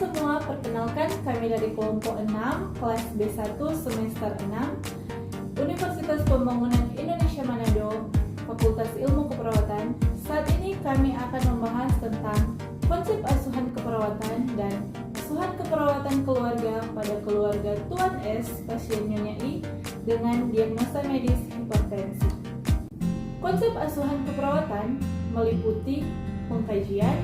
semua, perkenalkan kami dari kelompok 6, kelas B1 semester 6, Universitas Pembangunan Indonesia Manado, Fakultas Ilmu Keperawatan. Saat ini kami akan membahas tentang konsep asuhan keperawatan dan asuhan keperawatan keluarga pada keluarga Tuan S, pasien Nyonya I, dengan diagnosa medis hipertensi. Konsep asuhan keperawatan meliputi pengkajian,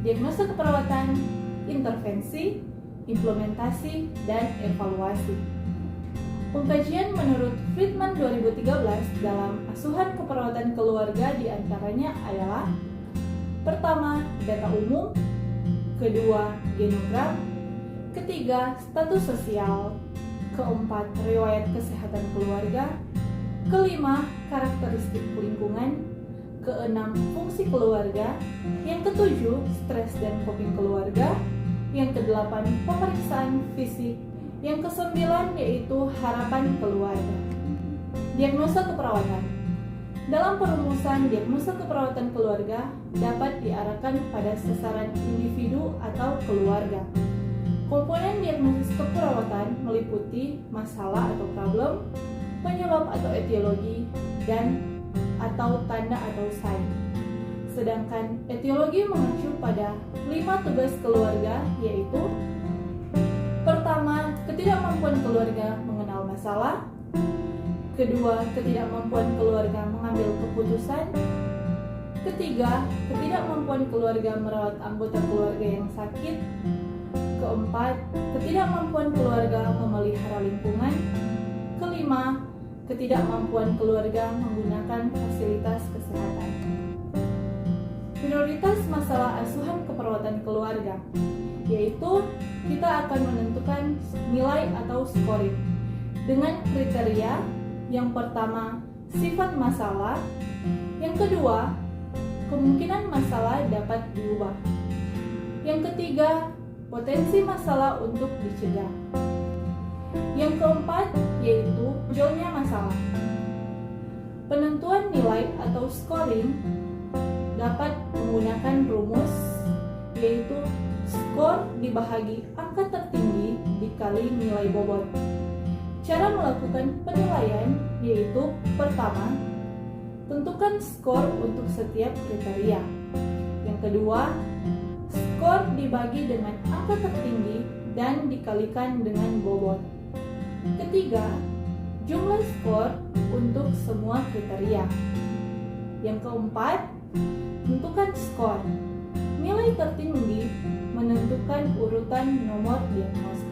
diagnosa keperawatan, intervensi, implementasi, dan evaluasi. Pengkajian menurut Friedman 2013 dalam asuhan keperawatan keluarga diantaranya adalah: pertama, data umum; kedua, genogram; ketiga, status sosial; keempat, riwayat kesehatan keluarga; kelima, karakteristik lingkungan; keenam, fungsi keluarga; yang ketujuh, stres dan coping keluarga; yang kedelapan, pemeriksaan fisik; yang kesembilan yaitu harapan keluarga. Diagnosa keperawatan. Dalam perumusan diagnosa keperawatan keluarga dapat diarahkan pada sasaran individu atau keluarga. Komponen diagnosis keperawatan meliputi masalah atau problem, penyebab atau etiologi, dan atau tanda atau sign. Sedangkan etiologi mengacu pada 5 tugas keluarga, yaitu: pertama, ketidakmampuan keluarga mengenal masalah; kedua, ketidakmampuan keluarga mengambil keputusan; ketiga, ketidakmampuan keluarga merawat anggota keluarga yang sakit; keempat, ketidakmampuan keluarga memelihara lingkungan; kelima, ketidakmampuan keluarga menggunakan fasilitas kesehatan. Prioritas masalah asuhan keperawatan keluarga, yaitu kita akan menentukan nilai atau scoring dengan kriteria: yang pertama, sifat masalah; yang kedua, kemungkinan masalah dapat diubah; yang ketiga, potensi masalah untuk dicegah; yang keempat, yaitu munculnya masalah. Penentuan nilai atau scoring dapat menggunakan rumus, yaitu skor dibahagi angka tertinggi dikali nilai bobot. Cara melakukan penilaian yaitu: pertama, tentukan skor untuk setiap kriteria; yang kedua, skor dibagi dengan angka tertinggi dan dikalikan dengan bobot; ketiga, jumlah skor untuk semua kriteria; yang keempat, tentukan skor. Nilai tertinggi menentukan urutan nomor diagnosa.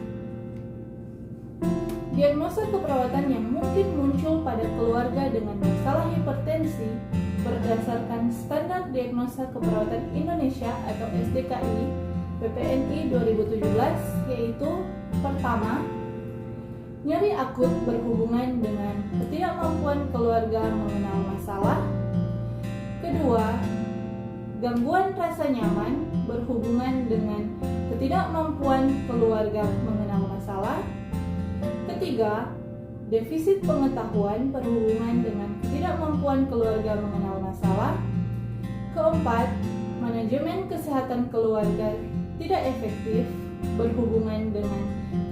Diagnosa keperawatan yang mungkin muncul pada keluarga dengan masalah hipertensi berdasarkan Standar Diagnosa Keperawatan Indonesia atau SDKI PPNI 2017, yaitu: pertama, nyeri akut berhubungan dengan ketidakmampuan keluarga mengenal masalah; kedua, gangguan rasa nyaman berhubungan dengan ketidakmampuan keluarga mengenal masalah; ketiga, defisit pengetahuan berhubungan dengan ketidakmampuan keluarga mengenal masalah; keempat, manajemen kesehatan keluarga tidak efektif berhubungan dengan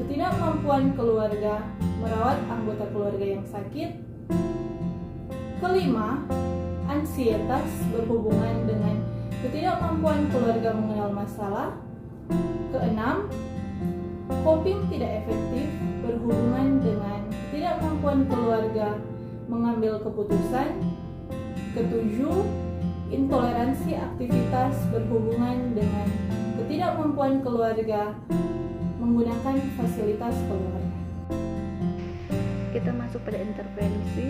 ketidakmampuan keluarga merawat anggota keluarga yang sakit; kelima, ansietas berhubungan dengan ketidakmampuan keluarga mengenal masalah; keenam, coping tidak efektif berhubungan dengan ketidakmampuan keluarga mengambil keputusan; ketujuh, intoleransi aktivitas berhubungan dengan ketidakmampuan keluarga menggunakan fasilitas keluarga. Kita masuk pada intervensi.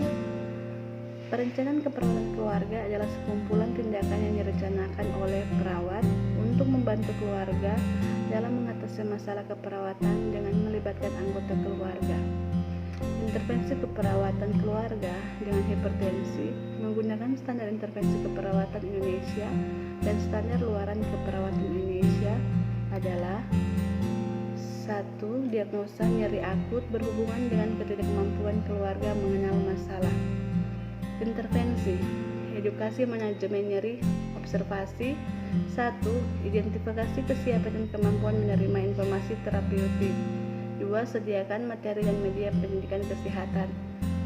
Perencanaan keperawatan keluarga adalah sekumpulan tindakan yang direncanakan oleh perawat untuk membantu keluarga dalam mengatasi masalah keperawatan dengan melibatkan anggota keluarga. Intervensi keperawatan keluarga dengan hipertensi menggunakan standar intervensi keperawatan Indonesia dan standar luaran keperawatan Indonesia adalah: 1. Diagnosa nyeri akut berhubungan dengan ketidakmampuan keluarga mengenal masalah. Intervensi, edukasi manajemen nyeri, observasi. 1. Identifikasi kesiapan dan kemampuan menerima informasi terapeutik. 2. Sediakan materi dan media pendidikan kesehatan.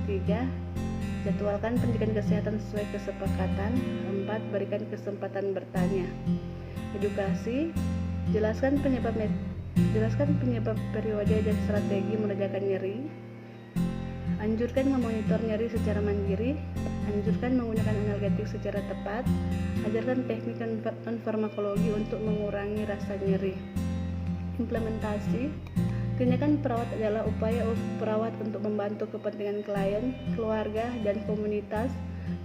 3. Jadwalkan pendidikan kesehatan sesuai kesepakatan. 4. Berikan kesempatan bertanya. Edukasi. Jelaskan penyebab periode dan strategi meredakan nyeri. Anjurkan memonitor nyeri secara mandiri. Anjurkan menggunakan analgetik secara tepat. Ajarkan teknik non-farmakologi untuk mengurangi rasa nyeri. Implementasi. Tindakan perawat adalah upaya perawat untuk membantu kepentingan klien, keluarga, dan komunitas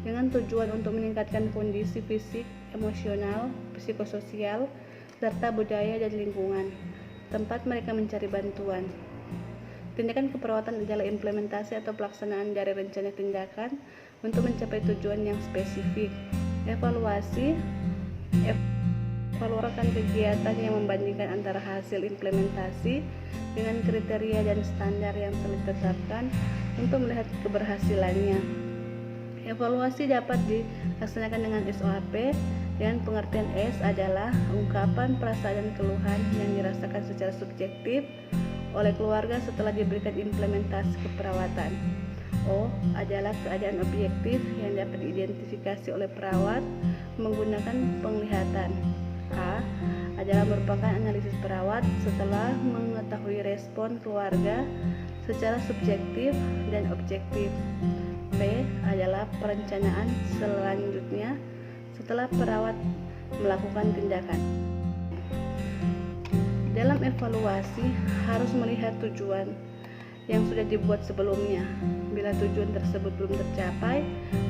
dengan tujuan untuk meningkatkan kondisi fisik, emosional, psikososial, serta budaya dan lingkungan tempat mereka mencari bantuan. Tindakan keperawatan adalah implementasi atau pelaksanaan dari rencana tindakan untuk mencapai tujuan yang spesifik. Evaluasi. Evaluasikan kegiatan yang membandingkan antara hasil implementasi dengan kriteria dan standar yang telah ditetapkan untuk melihat keberhasilannya. Evaluasi dapat dilaksanakan dengan SOAP. Dengan pengertian S adalah ungkapan perasaan dan keluhan yang dirasakan secara subjektif oleh keluarga setelah diberikan implementasi keperawatan. O adalah keadaan objektif yang dapat diidentifikasi oleh perawat menggunakan penglihatan. A adalah merupakan analisis perawat setelah mengetahui respon keluarga secara subjektif dan objektif. P adalah perencanaan selanjutnya setelah perawat melakukan tindakan. Dalam evaluasi harus melihat tujuan yang sudah dibuat sebelumnya. Bila tujuan tersebut belum tercapai,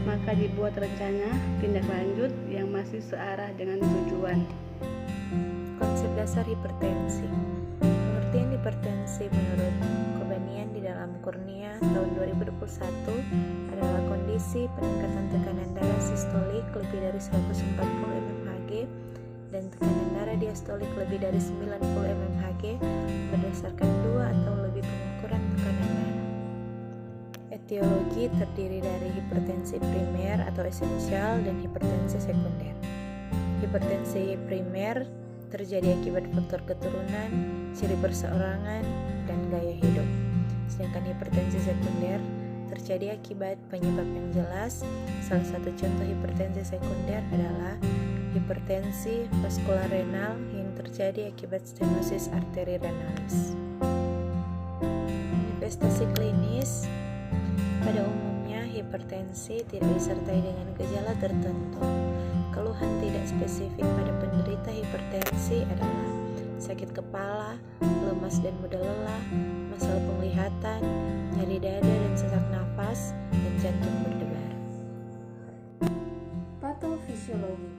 maka dibuat rencana tindak lanjut yang masih searah dengan tujuan. Konsep dasar hipertensi. Pengertian hipertensi menurut Kobanian di dalam Kurnia tahun 2021 adalah kondisi peningkatan tekanan darah sistolik lebih dari 140 mmHg dan tekanan darah diastolik lebih dari 90 mmHg berdasarkan 2 atau lebih pengukuran tekanan darah. Etiologi terdiri dari hipertensi primer atau esensial dan hipertensi sekunder. Hipertensi primer terjadi akibat faktor keturunan, ciri perseorangan, dan gaya hidup. Sedangkan hipertensi sekunder terjadi akibat penyebab yang jelas. Salah satu contoh hipertensi sekunder adalah hipertensi vaskular renal yang terjadi akibat stenosis arteri renalis. Manifestasi klinis. Pada umumnya hipertensi tidak disertai dengan gejala tertentu. Keluhan tidak spesifik pada penderita hipertensi adalah sakit kepala, lemas dan mudah lelah, masalah penglihatan, nyeri dada dan sesak nafas, dan jantung berdebar. Patofisiologi.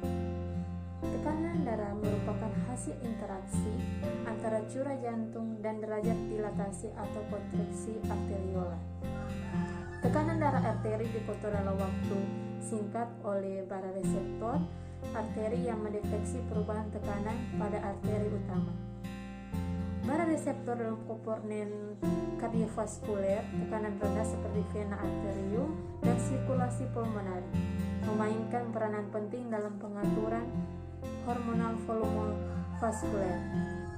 Tekanan darah merupakan hasil interaksi antara curah jantung dan derajat dilatasi atau kontraksi arteriola. Tekanan darah arteri dikontrol dalam waktu singkat oleh baroreseptor arteri yang mendeteksi perubahan tekanan pada arteri utama. Baroreseptor dalam komponen kardiovaskuler, tekanan rendah seperti vena arterium dan sirkulasi pulmonari, memainkan peranan penting dalam pengaturan hormonal volume vaskuler.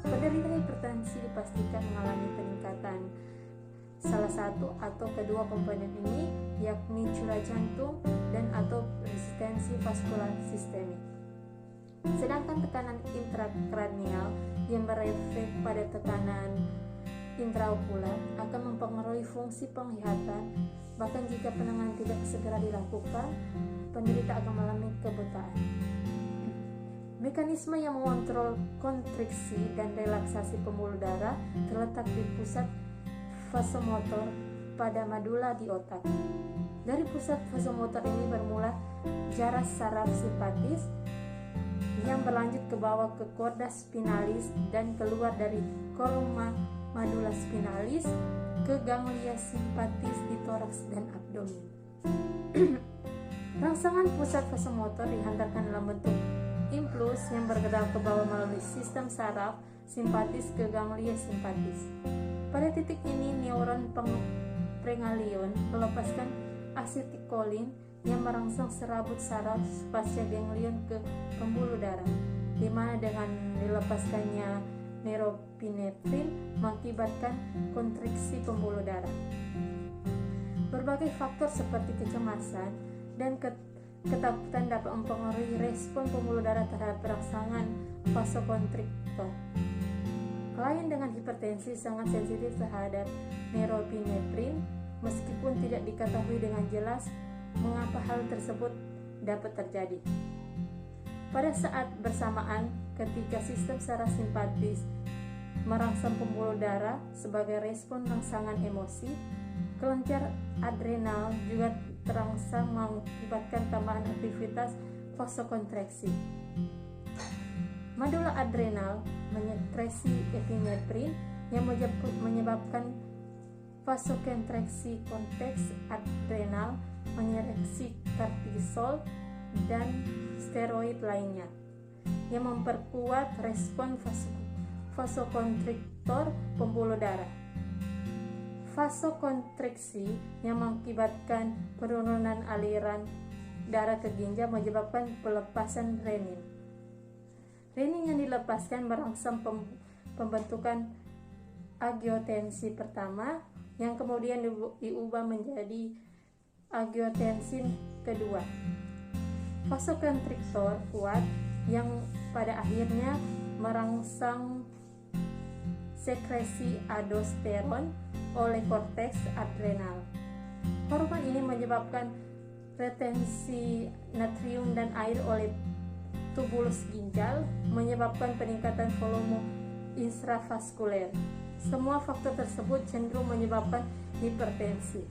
Penderita hipertensi dipastikan mengalami peningkatan salah satu atau kedua komponen ini, yakni curah jantung dan atau resistensi vaskular sistemik. Sedangkan tekanan intrakranial yang berefek pada tekanan intraokular akan mempengaruhi fungsi penglihatan. Bahkan jika penanganan tidak segera dilakukan, penderita akan mengalami kebutaan. Mekanisme yang mengontrol kontriksi dan relaksasi pembuluh darah terletak di pusat vasomotor pada madula di otak. Dari pusat vasomotor ini bermula jarak saraf simpatis yang berlanjut ke bawah ke chorda spinalis dan keluar dari kolom madula spinalis ke ganglia simpatis di toraks dan abdomen. Rangsangan pusat vasomotor dihantarkan dalam bentuk impuls yang bergerak ke bawah melalui sistem saraf simpatis ke ganglia simpatis. Pada titik ini, neuron pregalion melepaskan asetilkolin yang merangsang serabut saraf pasca ganglion ke pembuluh darah, di mana dengan dilepaskannya norepinefrin mengakibatkan kontraksi pembuluh darah. Berbagai faktor seperti kecemasan dan ketakutan dapat mempengaruhi respon pembuluh darah terhadap rangsangan vasokonstriktor. Klien dengan hipertensi sangat sensitif terhadap norepinefrin, meskipun tidak diketahui dengan jelas mengapa hal tersebut dapat terjadi. Pada saat bersamaan, ketika sistem saraf simpatis merangsang pembuluh darah sebagai respon rangsangan emosi, kelenjar adrenal juga terangsang mengakibatkan tambahan aktivitas vasokontraksi. Medula adrenal menyekresi epinefrin yang menyebabkan vasokontraksi, konteks adrenal menyekresi kortisol dan steroid lainnya yang memperkuat respon vasokonstriktor pembuluh darah. Vasokonstriksi yang mengakibatkan penurunan aliran darah ke ginjal menyebabkan pelepasan renin. Renin yang dilepaskan merangsang pembentukan angiotensin pertama yang kemudian diubah menjadi angiotensin kedua. Vasokonstriktor kuat yang pada akhirnya merangsang sekresi aldosteron oleh korteks adrenal. Hormon ini menyebabkan retensi natrium dan air oleh tubulus ginjal, menyebabkan peningkatan volume intravaskuler. Semua faktor tersebut cenderung menyebabkan hipertensi.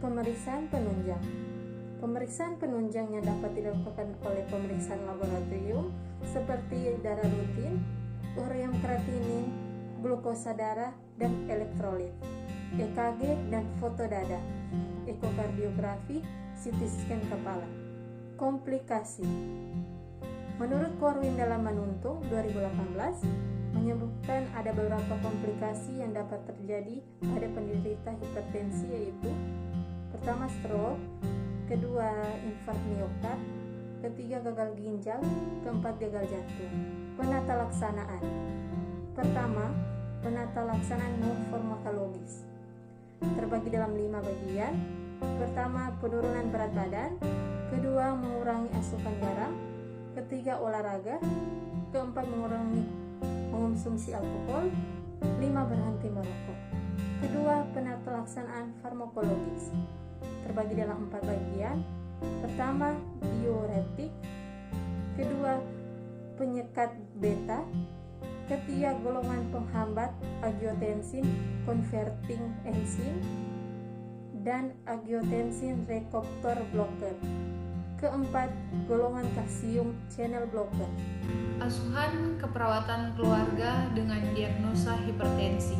Pemeriksaan penunjang. Pemeriksaan penunjang yang dapat dilakukan oleh pemeriksaan laboratorium seperti darah rutin, ureum kreatinin, glukosa darah, dan elektrolit, EKG dan foto dada, ekokardiografi, CT scan kepala. Komplikasi. Menurut Corwin dalam Manuntung 2018, menyebutkan ada beberapa komplikasi yang dapat terjadi pada penderita hipertensi, yaitu pertama stroke, kedua infark miokard, ketiga gagal ginjal, keempat gagal jantung. Penata laksanaan. Pertama, penata laksanaan non-farmakologis terbagi dalam 5 bagian. Pertama, penurunan berat badan, kedua, mengurangi asupan garam, ketiga, olahraga, keempat, mengurangi mengonsumsi alkohol, 5, berhenti merokok. Kedua, penata laksanaan farmakologis terbagi dalam 4 bagian. Pertama, diuretik, kedua, penyekat beta, ketiga, golongan penghambat angiotensin converting enzyme, dan angiotensin receptor blocker. Keempat, golongan kalsium channel blocker. Asuhan keperawatan keluarga dengan diagnosa hipertensi.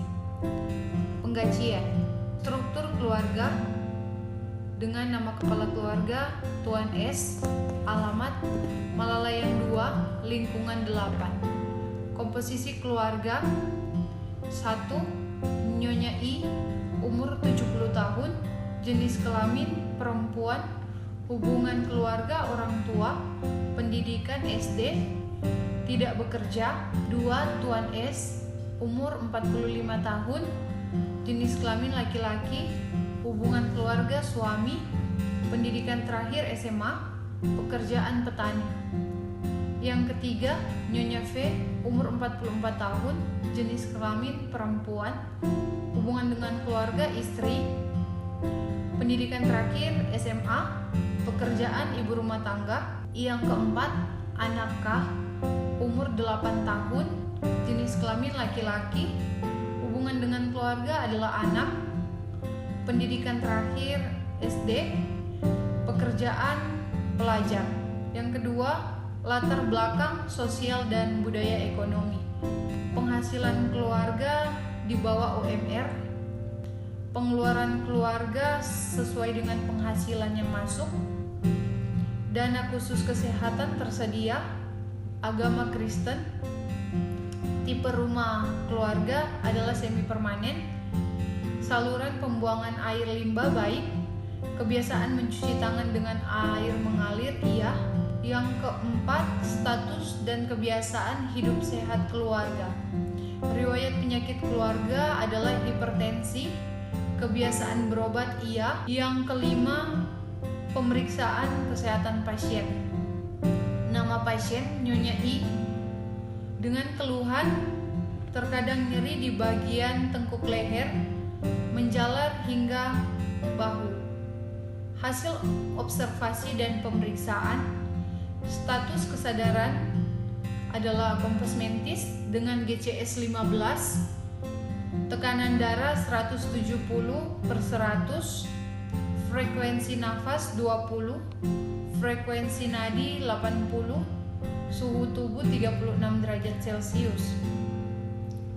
Penggajian. Struktur keluarga dengan nama kepala keluarga Tuan S, alamat Malalayan 2, lingkungan 8. Komposisi keluarga. 1. Nyonya I, umur 70 tahun, jenis kelamin perempuan, hubungan keluarga orang tua, pendidikan SD, tidak bekerja. 2. Tuan S, umur 45 tahun, jenis kelamin laki-laki, hubungan keluarga suami, pendidikan terakhir SMA, pekerjaan petani. Yang ketiga, Nyonya V, umur 44 tahun, jenis kelamin perempuan, hubungan dengan keluarga istri, pendidikan terakhir SMA, pekerjaan ibu rumah tangga. Yang keempat, anak K, umur 8 tahun, jenis kelamin laki-laki, hubungan dengan keluarga adalah anak, pendidikan terakhir SD, pekerjaan pelajar. Yang kedua, latar belakang sosial dan budaya ekonomi. Penghasilan keluarga di bawah UMR, pengeluaran keluarga sesuai dengan penghasilan yang masuk, dana khusus kesehatan tersedia, agama Kristen, tipe rumah keluarga adalah semi permanen, saluran pembuangan air limbah baik, kebiasaan mencuci tangan dengan air mengalir, iya. Yang keempat, status dan kebiasaan hidup sehat keluarga. Riwayat penyakit keluarga adalah hipertensi, kebiasaan berobat, iya. Yang kelima, pemeriksaan kesehatan pasien. Nama pasien Nyonya I, dengan keluhan terkadang nyeri di bagian tengkuk leher, menjalar hingga bahu. Hasil observasi dan pemeriksaan, status kesadaran adalah kompos mentis dengan GCS 15, tekanan darah 170/100, frekuensi nafas 20, frekuensi nadi 80, suhu tubuh 36 derajat Celcius.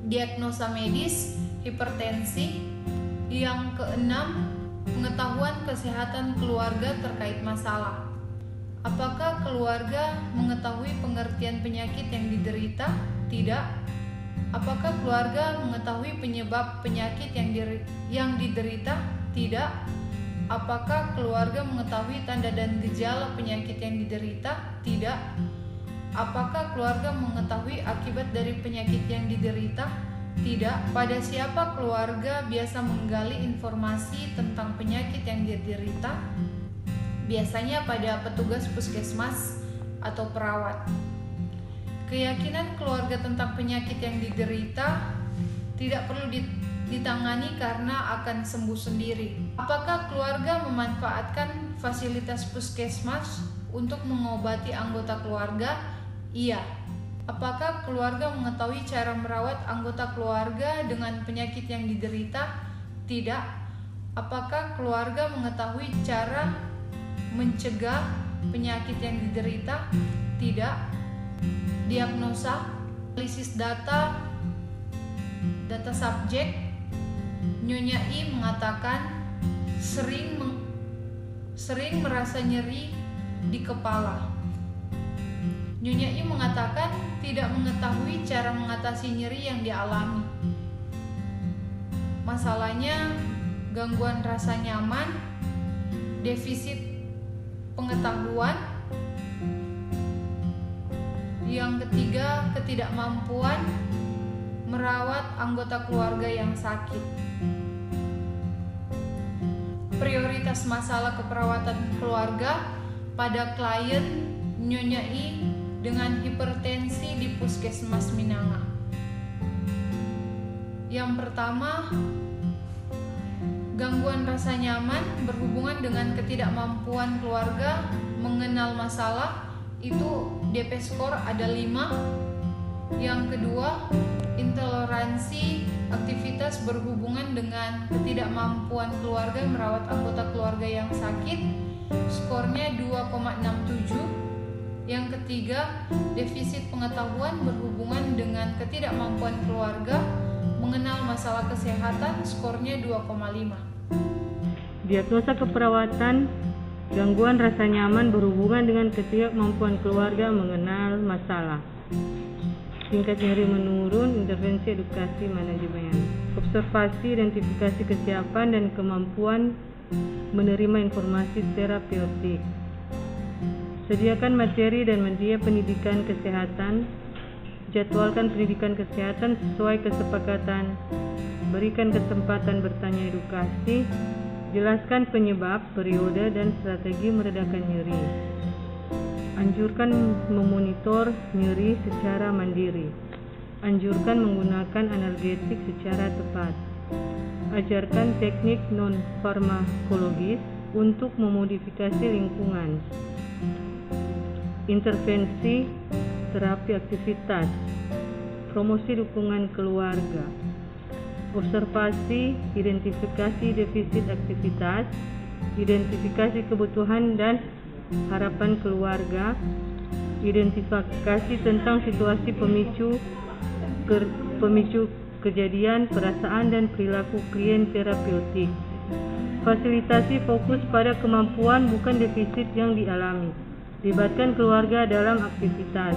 Diagnosa medis hipertensi. Yang keenam, pengetahuan kesehatan keluarga terkait masalah. Apakah keluarga mengetahui pengertian penyakit yang diderita? Tidak. Apakah keluarga mengetahui penyebab penyakit yang diderita? Tidak. Apakah keluarga mengetahui tanda dan gejala penyakit yang diderita? Tidak. Apakah keluarga mengetahui akibat dari penyakit yang diderita? Tidak. Pada siapa keluarga biasa menggali informasi tentang penyakit yang diderita? Biasanya pada petugas puskesmas atau perawat. Keyakinan keluarga tentang penyakit yang diderita tidak perlu ditangani karena akan sembuh sendiri. Apakah keluarga memanfaatkan fasilitas puskesmas untuk mengobati anggota keluarga? Iya. Apakah keluarga mengetahui cara merawat anggota keluarga dengan penyakit yang diderita? Tidak. Apakah keluarga mengetahui cara mencegah penyakit yang diderita? Tidak. Diagnosa, analisis data subjek. Nyonya I mengatakan sering merasa nyeri di kepala. Nyonya I mengatakan tidak mengetahui cara mengatasi nyeri yang dialami. Masalahnya gangguan rasa nyaman, defisit pengetahuan. Yang ketiga, ketidakmampuan merawat anggota keluarga yang sakit. Prioritas masalah keperawatan keluarga pada klien Nyonya I dengan hipertensi di Puskesmas Minanga. Yang pertama, gangguan rasa nyaman berhubungan dengan ketidakmampuan keluarga mengenal masalah, itu DP skor ada 5. Yang kedua, intoleransi aktivitas berhubungan dengan ketidakmampuan keluarga merawat anggota keluarga yang sakit, skornya 2,67. Yang ketiga, defisit pengetahuan berhubungan dengan ketidakmampuan keluarga mengenal masalah kesehatan, skornya 2,5. Diagnosa keperawatan, gangguan rasa nyaman berhubungan dengan ketidakmampuan keluarga mengenal masalah. Tingkat nyeri menurun, intervensi edukasi manajemen. Observasi, identifikasi kesiapan dan kemampuan menerima informasi terapeutik. Sediakan materi dan media pendidikan kesehatan. Jadwalkan pendidikan kesehatan sesuai kesepakatan. Berikan kesempatan bertanya edukasi. Jelaskan penyebab, periode, dan strategi meredakan nyeri. Anjurkan memonitor nyeri secara mandiri. Anjurkan menggunakan analgetik secara tepat. Ajarkan teknik non-farmakologis untuk memodifikasi lingkungan. Intervensi terapi aktivitas. Promosi dukungan keluarga. Observasi, identifikasi defisit aktivitas, identifikasi kebutuhan dan harapan keluarga, identifikasi tentang situasi pemicu kejadian, perasaan dan perilaku klien terapeutik. Fasilitasi fokus pada kemampuan bukan defisit yang dialami. Libatkan keluarga dalam aktivitas.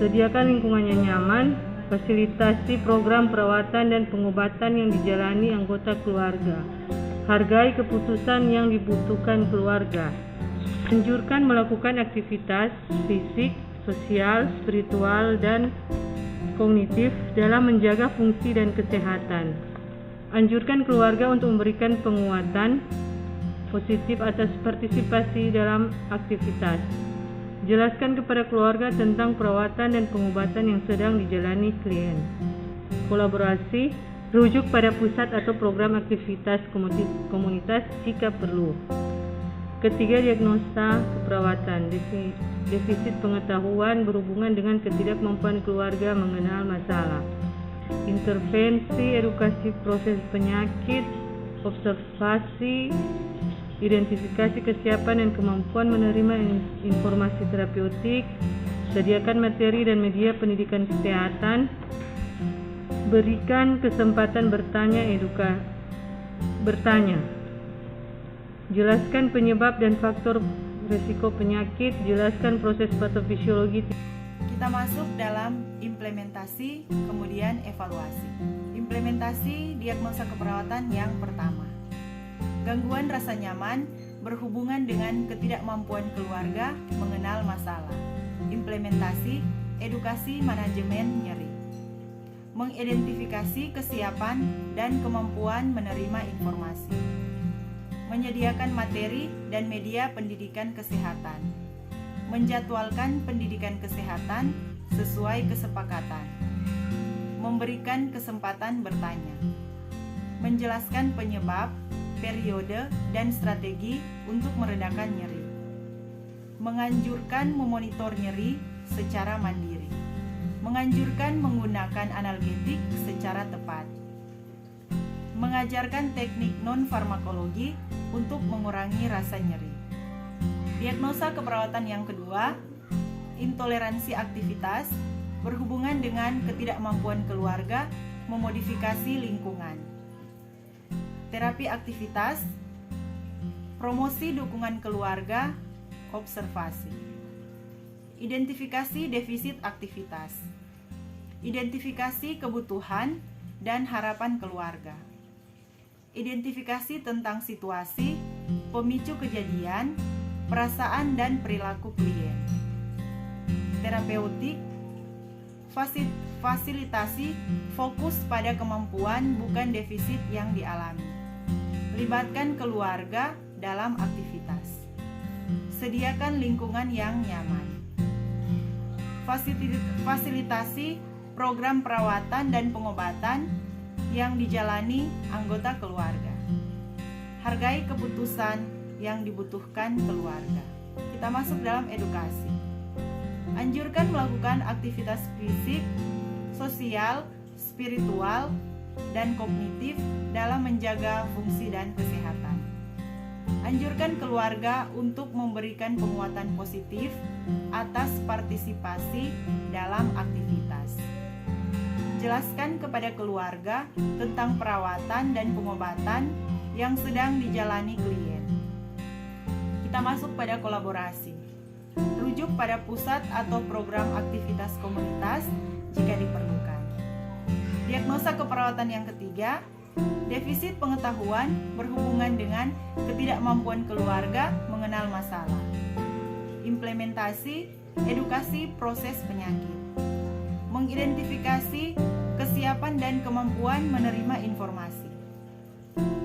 Sediakan lingkungan yang nyaman. Fasilitasi program perawatan dan pengobatan yang dijalani anggota keluarga. Hargai keputusan yang dibutuhkan keluarga. Anjurkan melakukan aktivitas fisik, sosial, spiritual, dan kognitif dalam menjaga fungsi dan kesehatan. Anjurkan keluarga untuk memberikan penguatan positif atas partisipasi dalam aktivitas. Jelaskan kepada keluarga tentang perawatan dan pengobatan yang sedang dijalani klien. Kolaborasi, rujuk pada pusat atau program aktivitas komunitas jika perlu. Ketiga, diagnosa keperawatan. Defisit pengetahuan berhubungan dengan ketidakmampuan keluarga mengenal masalah. Intervensi, edukasi proses penyakit, observasi, identifikasi kesiapan dan kemampuan menerima informasi terapeutik, sediakan materi dan media pendidikan kesehatan, berikan kesempatan bertanya, jelaskan penyebab dan faktor risiko penyakit, jelaskan proses patofisiologi. Kita masuk dalam implementasi, kemudian evaluasi. Implementasi diagnosa keperawatan yang pertama. Gangguan rasa nyaman berhubungan dengan ketidakmampuan keluarga mengenal masalah. Implementasi, edukasi manajemen nyeri. Mengidentifikasi kesiapan dan kemampuan menerima informasi. Menyediakan materi dan media pendidikan kesehatan. Menjadwalkan pendidikan kesehatan sesuai kesepakatan. Memberikan kesempatan bertanya. Menjelaskan penyebab, periode, dan strategi untuk meredakan nyeri. Menganjurkan memonitor nyeri secara mandiri. Menganjurkan menggunakan analgetik secara tepat. Mengajarkan teknik non-farmakologi untuk mengurangi rasa nyeri. Diagnosa keperawatan yang kedua, intoleransi aktivitas berhubungan dengan ketidakmampuan keluarga memodifikasi lingkungan. Terapi aktivitas, promosi dukungan keluarga, observasi. Identifikasi defisit aktivitas. Identifikasi kebutuhan dan harapan keluarga. Identifikasi tentang situasi, pemicu kejadian, perasaan dan perilaku klien. Terapeutik, fasilitasi fokus pada kemampuan bukan defisit yang dialami. Libatkan keluarga dalam aktivitas. Sediakan lingkungan yang nyaman. Fasilitasi program perawatan dan pengobatan yang dijalani anggota keluarga. Hargai keputusan yang dibutuhkan keluarga. Kita masuk dalam edukasi. Anjurkan melakukan aktivitas fisik, sosial, spiritual, dan kognitif dalam menjaga fungsi dan kesehatan. Anjurkan keluarga untuk memberikan penguatan positif atas partisipasi dalam aktivitas. Jelaskan kepada keluarga tentang perawatan dan pengobatan yang sedang dijalani klien. Kita masuk pada kolaborasi. Rujuk pada pusat atau program aktivitas komunitas jika diperlukan. Diagnosa keperawatan yang ketiga, defisit pengetahuan berhubungan dengan ketidakmampuan keluarga mengenal masalah. Implementasi, edukasi proses penyakit. Mengidentifikasi kesiapan dan kemampuan menerima informasi.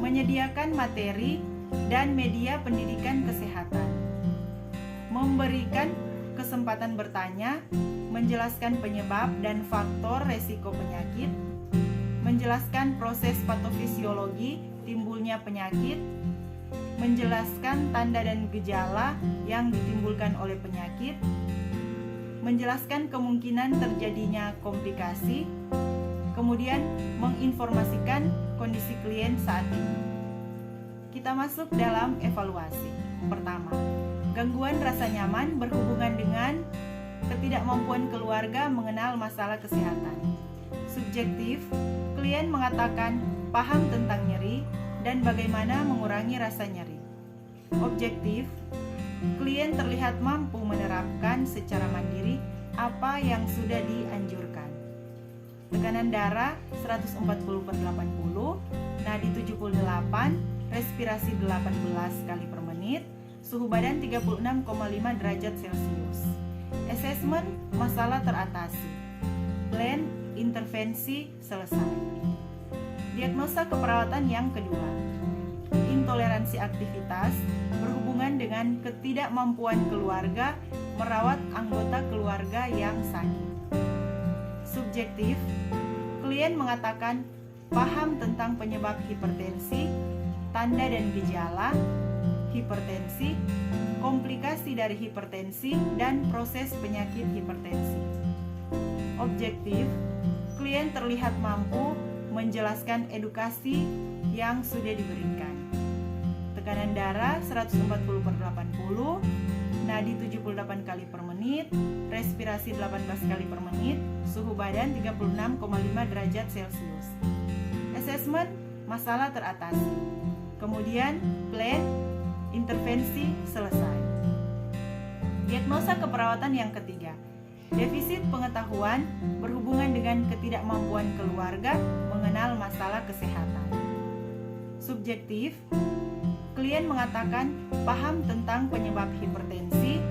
Menyediakan materi dan media pendidikan kesehatan. Memberikan kesempatan bertanya, menjelaskan penyebab dan faktor resiko penyakit, menjelaskan proses patofisiologi timbulnya penyakit, menjelaskan tanda dan gejala yang ditimbulkan oleh penyakit, menjelaskan kemungkinan terjadinya komplikasi, kemudian menginformasikan kondisi klien saat ini. Kita masuk dalam evaluasi. Pertama, gangguan rasa nyaman berhubungan dengan ketidakmampuan keluarga mengenal masalah kesehatan. Subjektif, klien mengatakan paham tentang nyeri dan bagaimana mengurangi rasa nyeri. Objektif, klien terlihat mampu menerapkan secara mandiri apa yang sudah dianjurkan. Tekanan darah 140/80, nadi 78, respirasi 18 kali per menit, suhu badan 36,5 derajat Celcius. Asesmen masalah teratasi. Plan intervensi selesai. Diagnosa keperawatan yang kedua. Intoleransi aktivitas berhubungan dengan ketidakmampuan keluarga merawat anggota keluarga yang sakit. Subjektif, klien mengatakan paham tentang penyebab hipertensi, tanda dan gejala hipertensi, komplikasi dari hipertensi, dan proses penyakit hipertensi. Objektif, klien terlihat mampu menjelaskan edukasi yang sudah diberikan. Tekanan darah 140/80, nadi 78 kali per menit, respirasi 18 kali per menit, suhu badan 36,5 derajat Celcius. Asesmen masalah teratasi. Kemudian plan intervensi selesai. Diagnosa keperawatan yang ketiga. Defisit pengetahuan berhubungan dengan ketidakmampuan keluarga mengenal masalah kesehatan. Subjektif, klien mengatakan paham tentang penyebab hipertensi,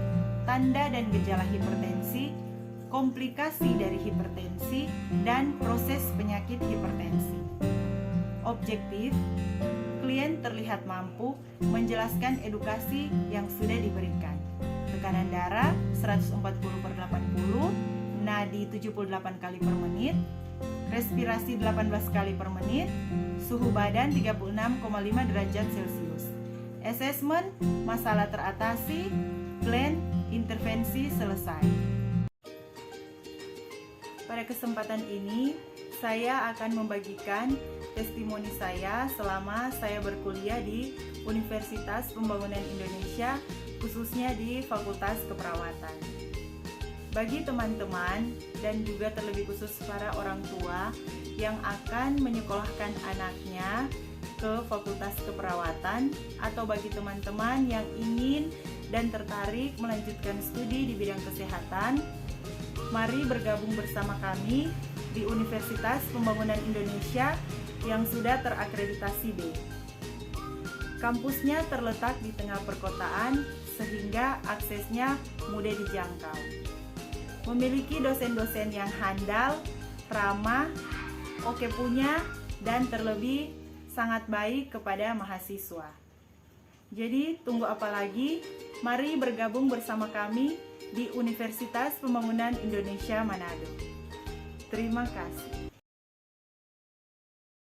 tanda dan gejala hipertensi, komplikasi dari hipertensi, dan proses penyakit hipertensi. Objektif, klien terlihat mampu menjelaskan edukasi yang sudah diberikan. Tekanan darah 140/80, nadi 78 kali per menit, respirasi 18 kali per menit, suhu badan 36,5 derajat Celcius. Asesmen masalah teratasi, plan intervensi selesai. Pada kesempatan ini, saya akan membagikan testimoni saya selama saya berkuliah di Universitas Pembangunan Indonesia, khususnya di Fakultas Keperawatan. Bagi teman-teman dan juga terlebih khusus para orang tua yang akan menyekolahkan anaknya ke Fakultas Keperawatan, atau bagi teman-teman yang ingin dan tertarik melanjutkan studi di bidang kesehatan, mari bergabung bersama kami di Universitas Pembangunan Indonesia yang sudah terakreditasi B. Kampusnya terletak di tengah perkotaan sehingga aksesnya mudah dijangkau. Memiliki dosen-dosen yang handal, ramah, oke punya, dan terlebih sangat baik kepada mahasiswa. Jadi tunggu apa lagi? Mari bergabung bersama kami di Universitas Pembangunan Indonesia Manado. Terima kasih.